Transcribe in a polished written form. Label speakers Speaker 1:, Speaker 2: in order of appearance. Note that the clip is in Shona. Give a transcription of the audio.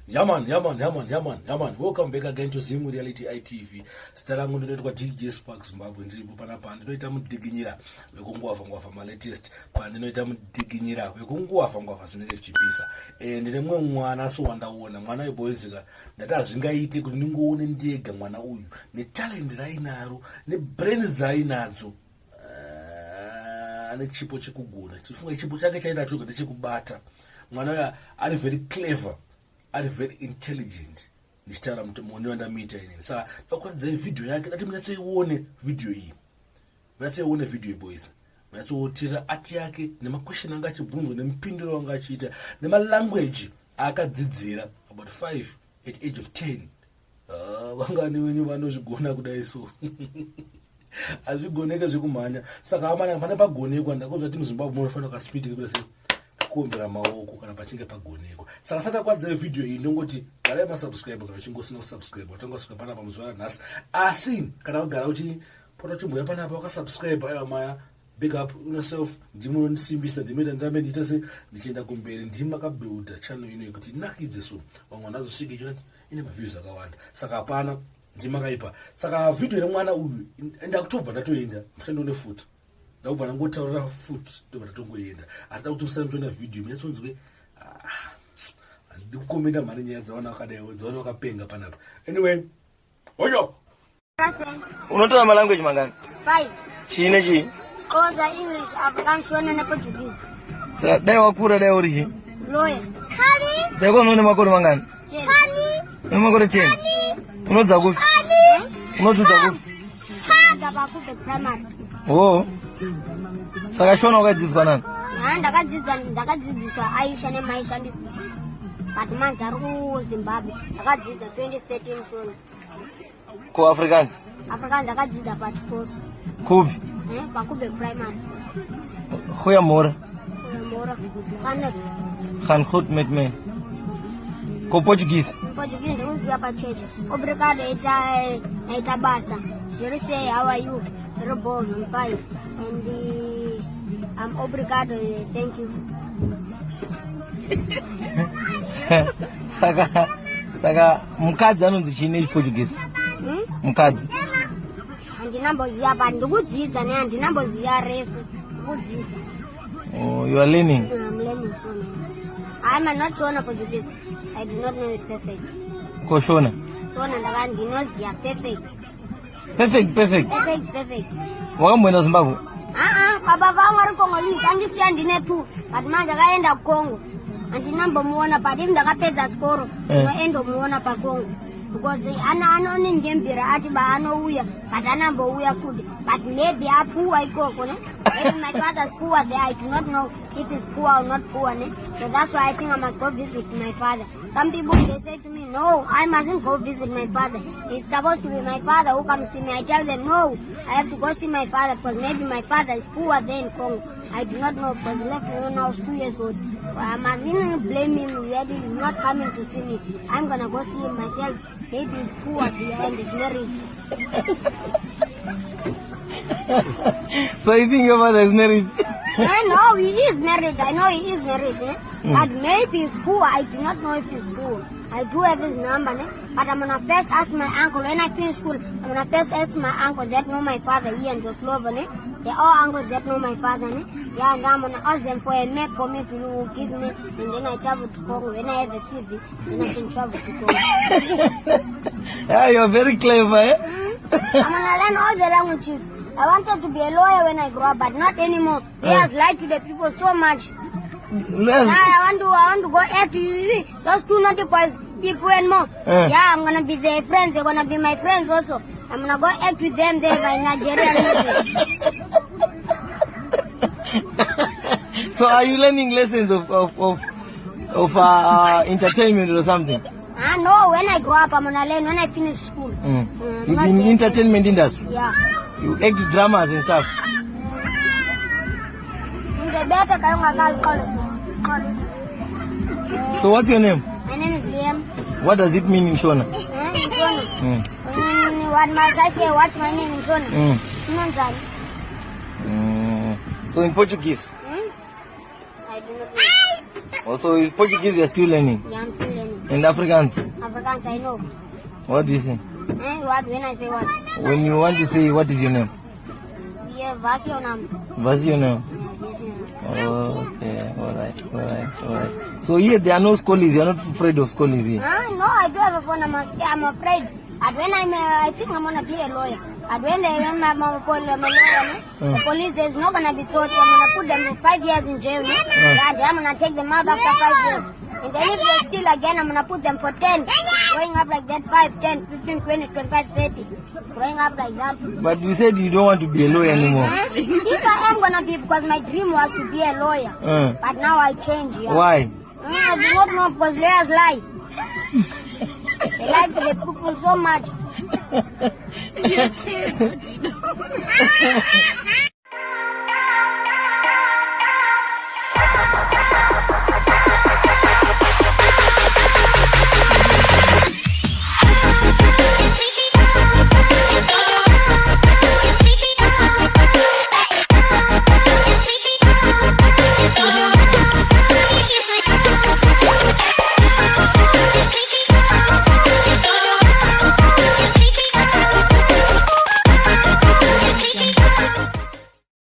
Speaker 1: Yaman. Welcome back again to Zimu Reality ITV. Starangu ndinoitwa DJ Spark Zimbabwe ndiripo panapa ndinoita mudiginyira wekungwafa ma latest pandinoita mudiginyira wekungwafa zvinenge zvichipisa. Ndine mumwe mwana so wandaona mwana weboyzika ndati hazvingaite kuti ndingoone ndega mwana uyu netalent rainaro nebrain dzainadzo. Ane chipo chekugona chifunga chipo chake chainacho ndechekubata. Mwana uyu ari very clever, ari very intelligent. Ndichitaura mutomoni wandamita inini. Saka ndakuratidza video yake ndati munyatsoione video iyi. Munyatsoione video boys. Munyatsootera art yake nemaquestion anga achibvunzwa nemupinduro wanga achiita nemalanguage akadzidzira about 5 at age of 10. Vangani wenyu vanozvigona kudai so. Azvigoneke zvekumhanya. Saka amana pane pagonekwa ndakozva kuti muZimbabwe munofanira kaspeed kuda sei kuombera maoko kana pachinge pagonekwa. Saka satakwadzira video iyi ndongoti garai masubscribe kana chingosina kusubscribe watangosvika panapa muzuva ranhasi. Asi kana wagara uchi poto chimboya panapa wakasubscribe ayo maya big up yourself ndimunosimbisa ndimeta ndambe ndiita se ndichienda kumberi ndimakabuilda channel ino yekuti nakidze so vamwe ndazosvika ichoti ine maviews akawanda. Saka hapana ndimakaipa. Saka video remwana uyu ndakutobva ndatoenda mushando nefuti ndakubva nangotaurira futi ndobva ndatongoenda asi dakuti musana mutoenda video munyatsonzwe ndikukomenda mhani nyaya dzawana wakadaiwo dzawana wakapenga panapa. Anyway oyo
Speaker 2: unotaura malanguage mangani?
Speaker 3: 5.
Speaker 2: Chii nechii?
Speaker 3: Xhosa, English, Afrikaans, Shona nePortuguese.
Speaker 2: Saka dai wakura dai uri chii?
Speaker 3: Lawyer.
Speaker 2: Saka unoone makore mangani?
Speaker 3: 10.
Speaker 2: Une makore 10? Unodza kupi? Unodzidza kupi?
Speaker 3: Ndabva primary.
Speaker 2: Oh. Saka Shona wakadzidziswa nani?
Speaker 3: Ndakadzidziswa Aisha neMaisha ndidzi. But manje ari kuZimbabwe. Ndakadzidza 2013 Shona.
Speaker 2: Ku Afrikaans?
Speaker 3: Afrikaans ndakadzidza pachikoro.
Speaker 2: Kupi?
Speaker 3: Pakube primary.
Speaker 2: Goeie môre.
Speaker 3: Môre.
Speaker 2: Gaan goed met my. Ku Portuguese?
Speaker 3: Portuguese ndikuziva pacheche. Obrigado eita basa. You say how are you? You're born on 5. And I'm obrigado, thank you.
Speaker 2: Saka mukadzi anonzi chii nechiPortuguese? Mukadzi
Speaker 3: handinamboziva but ndikudzidza ne handinamboziva rese ndikudzidza.
Speaker 2: Oh, you are learning?
Speaker 3: I'm learning Shona. I'm not Shona Portuguese. I do not know it perfect.
Speaker 2: Ko Shona?
Speaker 3: Shona ndinoziva perfect. Perfect.
Speaker 2: Wakamboenda Zimbabwe?
Speaker 3: Baba vangu ari Congolese andisiya ndine 2 but manje akaenda kuCongo handinambomuona but if ndakapedza chikoro ndinoendomuona paCongo because anoni njembira ati anouya but anambouya futi but maybe apuwa ikoko ne. Maybe my father's poor there. I do not know if he's poor or not poor ne. So that's why I think I must go visit my father. Some people they say to me, no, I mustn't go visit my father. It's supposed to be my father who comes see me. I tell them no, I have to go see my father because maybe my father is poor there in Congo. I do not know because he left me when I was 2 years old. So I mustn't blame him that he's not coming to see me. I'm gonna go see him myself. Maybe he's poor behind his marriage.
Speaker 2: So you think your father is married?
Speaker 3: I know he is married. I know he is married. But maybe he's poor. I do not know if he's poor. I do have his number. But I'm gonna first ask my uncle when I finish school. I'm gonna first ask my uncle that know my father here in Joslova. They're all uncles that know my father. Yeah, and I'm gonna ask them for a map for me to give me, and then I travel to Congo. When I have a CV, then I can travel to Congo.
Speaker 2: Yeah, you're very clever, eh?
Speaker 3: I'm gonna learn all the languages. I wanted to be a lawyer when I grew up, but not anymore. He has lied to the people so much. I want to go act. You see, those 2 naughty boys, people and more. Yeah, I'm gonna be their friends. They're gonna be my friends also. I'm gonna go act with them there by Nigeria.
Speaker 2: So are you learning lessons of entertainment or something?
Speaker 3: No, when I grow up, I'm gonna learn when I finish school.
Speaker 2: You've been in entertainment industry?
Speaker 3: Yeah.
Speaker 2: You act dramas and stuff? So what's your name?
Speaker 3: My name is Liam.
Speaker 2: What does it mean in Shona?
Speaker 3: In Shona? What must I say? What's my name in Shona?
Speaker 2: So in Portuguese?
Speaker 3: I do not know.
Speaker 2: Also in Portuguese you're still learning?
Speaker 3: Yeah, I'm still learning.
Speaker 2: And Afrikaans?
Speaker 3: Afrikaans, I know.
Speaker 2: What do you say?
Speaker 3: What? When I say what?
Speaker 2: When you want to say, what is your name?
Speaker 3: Yeah, what's your name?
Speaker 2: What's your name? Oh, okay. Alright. So here there are no scholars. You're not afraid of scholars here?
Speaker 3: No, I do have a phone. I'm afraid. And when I think I'm gonna be a lawyer. And when I'm a lawyer, the police, there's not gonna be torture. I'm gonna put them for 5 years in jail. And I'm gonna take them out after 5 years. And then if they steal again, I'm gonna put them for 10. Going up like that, 5, 10, 15, 20, 25, 30. Going up like that.
Speaker 2: But you said you don't want to be a lawyer anymore.
Speaker 3: If I am gonna be, because my dream was to be a lawyer. But now I change. Yeah.
Speaker 2: Why?
Speaker 3: I do not know, because lawyers lie. They like the people so much.